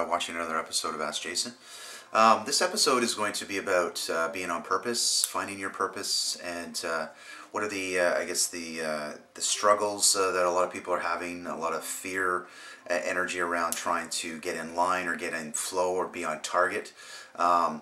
watching another episode of Ask Jason. This episode is going to be about being on purpose, finding your purpose, and what are the, the struggles that a lot of people are having, a lot of fear, energy around trying to get in line or get in flow or be on target,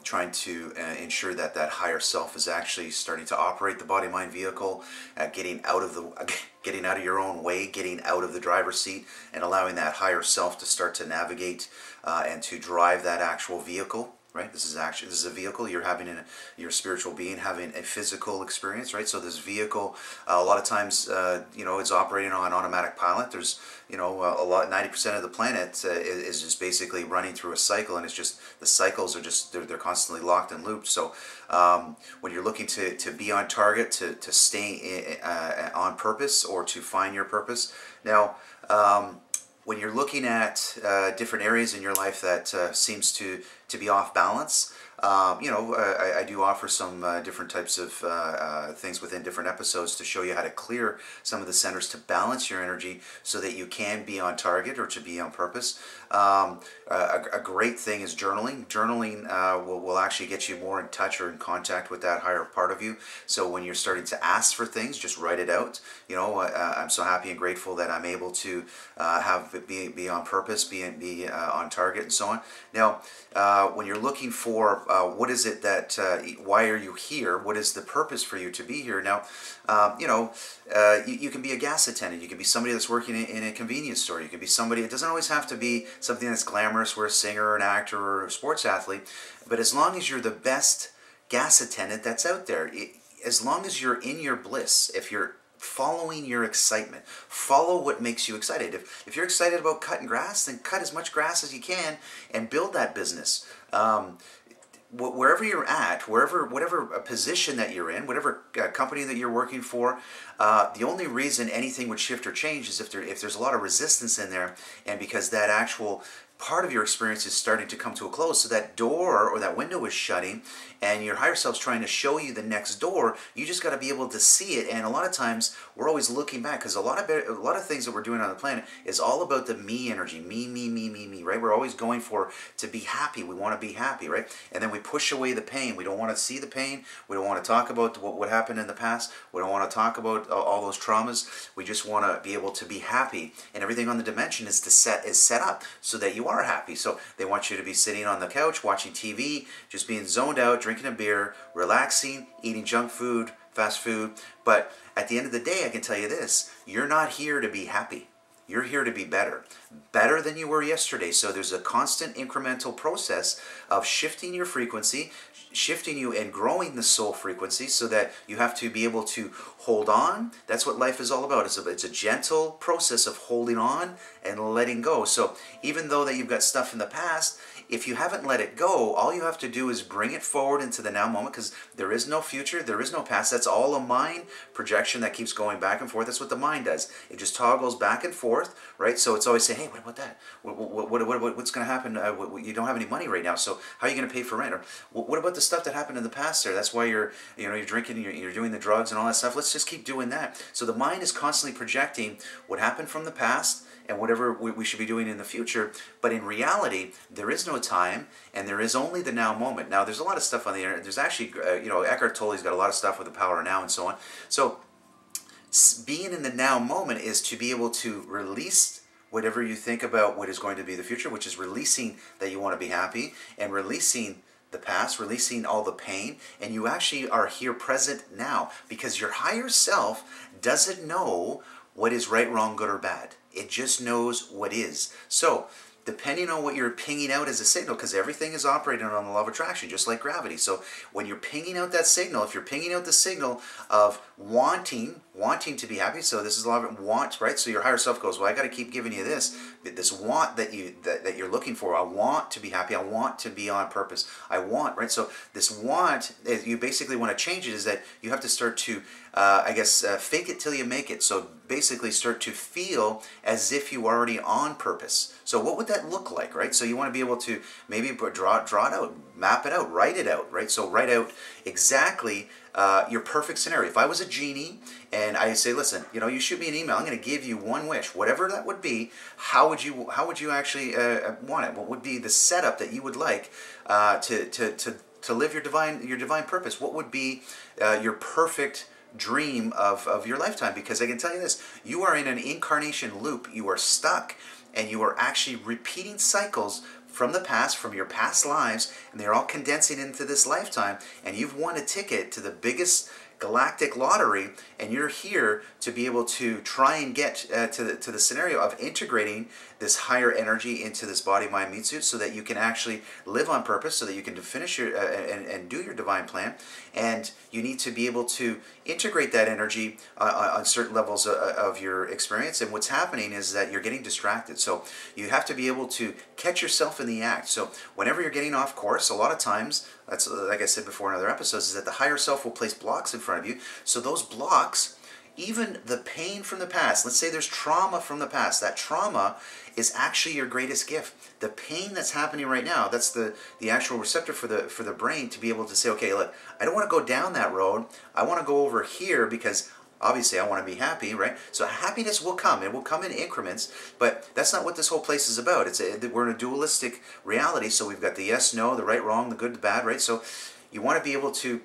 trying to ensure that that higher self is actually starting to operate the body-mind vehicle, getting out of your own way, getting out of the driver's seat, and allowing that higher self to start to navigate and to drive that actual vehicle. Right, this is a vehicle. You're having your spiritual being having a physical experience, right? So this vehicle, a lot of times, it's operating on automatic pilot. There's, 90% of the planet is just basically running through a cycle, and it's just the cycles are just they're constantly locked and looped. So when you're looking to be on target, to stay on purpose, or to find your purpose, now. When you're looking at different areas in your life that seems to be off balance, I do offer some different types of things within different episodes to show you how to clear some of the centers to balance your energy so that you can be on target or to be on purpose. A great thing is journaling. Journaling will actually get you more in touch or in contact with that higher part of you. So when you're starting to ask for things, just write it out. I'm so happy and grateful that I'm able to be on purpose, be on target, and so on. Now, when you're looking for what is it that, why are you here? What is the purpose for you to be here? Now, you can be a gas attendant. You can be somebody that's working in a convenience store. You can be somebody, it doesn't always have to be something that's glamorous, where a singer or an actor or a sports athlete, but as long as you're the best gas attendant that's out there, as long as you're in your bliss, if you're following your excitement, follow what makes you excited. If you're excited about cutting grass, then cut as much grass as you can and build that business. Wherever you're at, whatever position that you're in, whatever company that you're working for, the only reason anything would shift or change is if there's a lot of resistance in there, and because that actual part of your experience is starting to come to a close. So that door or that window is shutting, and your higher self's trying to show you the next door. You just got to be able to see it. And a lot of times we're always looking back, because a lot of things that we're doing on the planet is all about the me energy, me, right? We're always going to be happy. We want to be happy, right? And then we push away the pain. We don't want to see the pain. We don't want to talk about what happened in the past. We don't want to talk about all those traumas. We just want to be able to be happy. And everything on the dimension is set up so that you are happy. So they want you to be sitting on the couch watching TV, just being zoned out, drinking a beer, relaxing, eating junk food, fast food. But at the end of the day, I can tell you this: you're not here to be happy. You're here to be better than you were yesterday. So there's a constant incremental process of shifting your frequency, shifting you and growing the soul frequency, so that you have to be able to hold on. That's what life is all about. It's a gentle process of holding on and letting go. So even though that you've got stuff in the past, if you haven't let it go, all you have to do is bring it forward into the now moment, because there is no future, there is no past. That's all a mind projection that keeps going back and forth. That's what the mind does. It just toggles back and forth, right? So it's always saying, hey, what about that? What's going to happen? You don't have any money right now, so how are you going to pay for rent? Or what about the stuff that happened in the past there? That's why you're drinking, you're doing the drugs and all that stuff. Let's just keep doing that. So the mind is constantly projecting what happened from the past and whatever we should be doing in the future. But in reality, there is no time, and there is only the now moment. Now, there's a lot of stuff on the internet. There's actually, Eckhart Tolle's got a lot of stuff with the power of now and so on. So being in the now moment is to be able to release whatever you think about what is going to be the future, which is releasing that you want to be happy, and releasing the past, releasing all the pain, and you actually are here present now, because your higher self doesn't know what is right, wrong, good, or bad. It just knows what is. So depending on what you're pinging out as a signal, because everything is operating on the law of attraction, just like gravity. So when you're pinging out that signal, if you're pinging out the signal of wanting to be happy, so this is a lot of want, right? So your higher self goes, well, I got to keep giving you this want that you're looking for. I want to be happy. I want to be on purpose. I want, right? So this want, you basically want to change it, is that you have to start to, fake it till you make it. So basically start to feel as if you are already on purpose. So what would that look like, right? So you want to be able to maybe draw it out, map it out, write it out, right? So write out exactly your perfect scenario. If I was a genie and I say, listen, you shoot me an email, I'm going to give you one wish, whatever that would be. How would you actually want it? What would be the setup that you would like to live your divine purpose? What would be your perfect dream of your lifetime? Because I can tell you this, you are in an incarnation loop. You are stuck, and you are actually repeating cycles from the past, from your past lives, and they're all condensing into this lifetime, and you've won a ticket to the biggest galactic lottery, and you're here to be able to try and get to the scenario of integrating this higher energy into this body, mind, meat suit, so that you can actually live on purpose, so that you can finish your and do your divine plan. And you need to be able to integrate that energy on certain levels of your experience. And what's happening is that you're getting distracted. So you have to be able to catch yourself in the act. So whenever you're getting off course, a lot of times, that's like I said before in other episodes, is that the higher self will place blocks in front of you. So those blocks, even the pain from the past, let's say there's trauma from the past, that trauma is actually your greatest gift. The pain that's happening right now, that's the actual receptor for the brain to be able to say, okay, look, I don't want to go down that road. I want to go over here because obviously I want to be happy, right? So happiness will come. It will come in increments, but that's not what this whole place is about. We're in a dualistic reality, so we've got the yes, no, the right, wrong, the good, the bad, right? So you want to be able to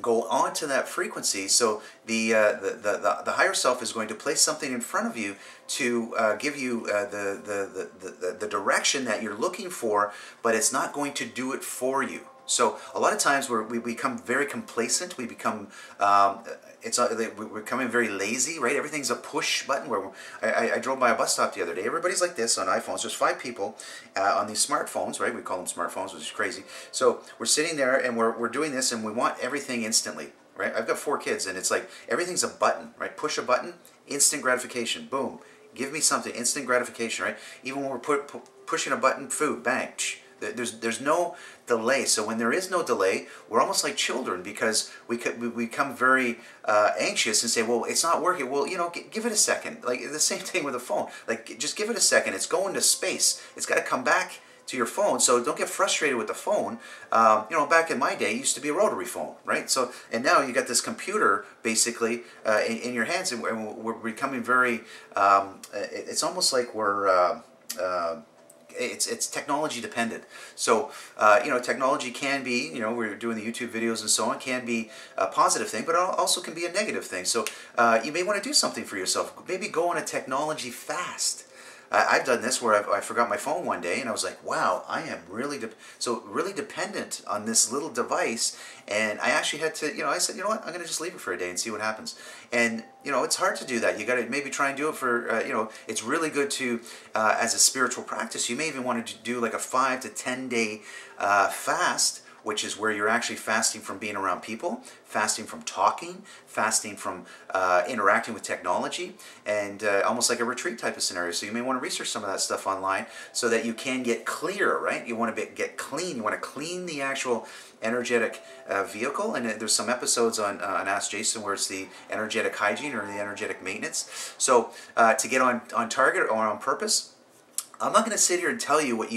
go on to that frequency. So the higher self is going to place something in front of you to give you the direction that you're looking for, but it's not going to do it for you. So a lot of times we become very complacent. We become we're becoming very lazy, right? Everything's a push button. Where I drove by a bus stop the other day. Everybody's like this on iPhones. There's 5 people on these smartphones, right? We call them smartphones, which is crazy. So we're sitting there and we're doing this, and we want everything instantly, right? I've got 4 kids, and it's like everything's a button, right? Push a button, instant gratification, boom. Give me something, instant gratification, right? Even when we're pushing a button, food, bang. There's no delay. So when there is no delay, we're almost like children, because we become very anxious and say, well, it's not working. Well, give it a second. Like the same thing with a phone. Like, just give it a second. It's going to space. It's got to come back to your phone. So don't get frustrated with the phone. Back in my day, it used to be a rotary phone, right? So, and now you got this computer basically in your hands, and we're becoming very. It's almost like we're. It's technology dependent. So technology can be, we're doing the YouTube videos and so on, can be a positive thing, but it also can be a negative thing. So you may want to do something for yourself. Maybe go on a technology fast. I've done this where I forgot my phone one day, and I was like, wow, I am really dependent on this little device. And I actually had to, I said, what, I'm going to just leave it for a day and see what happens. And it's hard to do that. You got to maybe try and do it for, it's really good to, as a spiritual practice, you may even want to do like a 5 to 10 day fast, which is where you're actually fasting from being around people, fasting from talking, fasting from interacting with technology, and almost like a retreat type of scenario. So you may want to research some of that stuff online so that you can get clear, right? You want to get clean. You want to clean the actual energetic vehicle. And there's some episodes on Ask Jason where it's the energetic hygiene or the energetic maintenance. So to get on target or on purpose, I'm not going to sit here and tell you what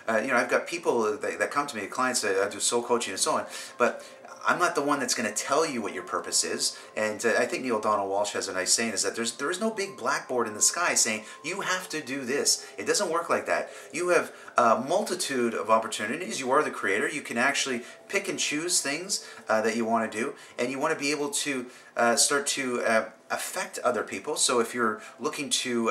I've got people that come to me, clients that I do soul coaching and so on, but I'm not the one that's going to tell you what your purpose is. And I think Neil Donald Walsh has a nice saying, is that there is no big blackboard in the sky saying, you have to do this. It doesn't work like that. You have a multitude of opportunities. You are the creator. You can actually pick and choose things that you want to do, and you want to be able to start to affect other people. So if you're looking to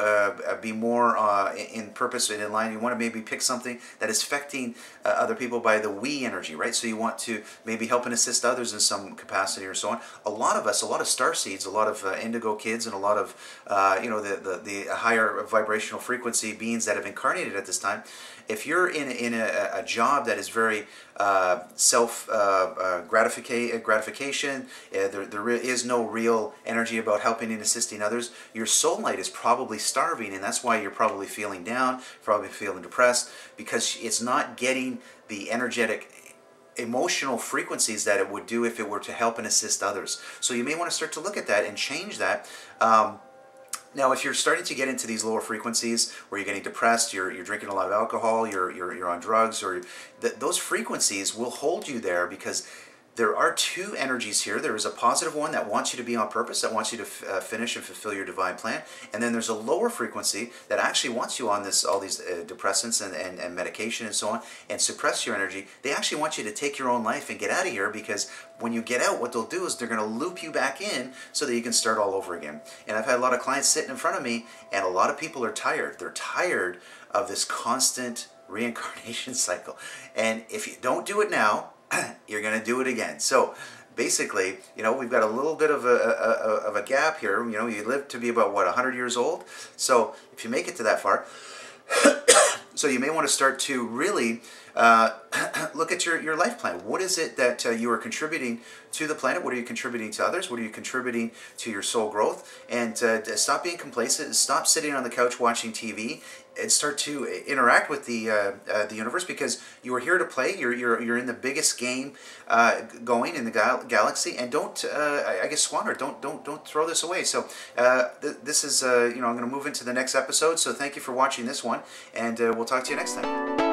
be more in purpose and in line, you want to maybe pick something that is affecting other people by the we energy, right? So you want to maybe help and assist others in some capacity or so on. A lot of us, a lot of starseeds, a lot of indigo kids, and a lot of the higher vibrational frequency beings that have incarnated at this time, if you're in a job that is very gratification, there is no real energy about helping and assisting others, your soul light is probably starving, and that's why you're probably feeling down, probably feeling depressed, because it's not getting the energetic emotional frequencies that it would do if it were to help and assist others. So you may want to start to look at that and change that. Now, if you're starting to get into these lower frequencies where you're getting depressed, you're drinking a lot of alcohol, you're on drugs, or those frequencies will hold you there, because there are two energies here. There is a positive one that wants you to be on purpose, that wants you to finish and fulfill your divine plan. And then there's a lower frequency that actually wants you on all these depressants and medication and so on, and suppress your energy. They actually want you to take your own life and get out of here, because when you get out, what they'll do is they're going to loop you back in so that you can start all over again. And I've had a lot of clients sitting in front of me, and a lot of people are tired. They're tired of this constant reincarnation cycle. And if you don't do it now, you're going to do it again. So basically, we've got a little bit of a gap here. You live to be about, what, 100 years old? So if you make it to that far, so you may want to start to really look at your life plan. What is it that you are contributing to the planet? What are you contributing to others? What are you contributing to your soul growth? And stop being complacent. Stop sitting on the couch watching TV, and start to interact with the universe, because you are here to play. You're in the biggest game going in the galaxy, and don't squander. Don't throw this away. So this is I'm going to move into the next episode. So thank you for watching this one, and we'll talk to you next time.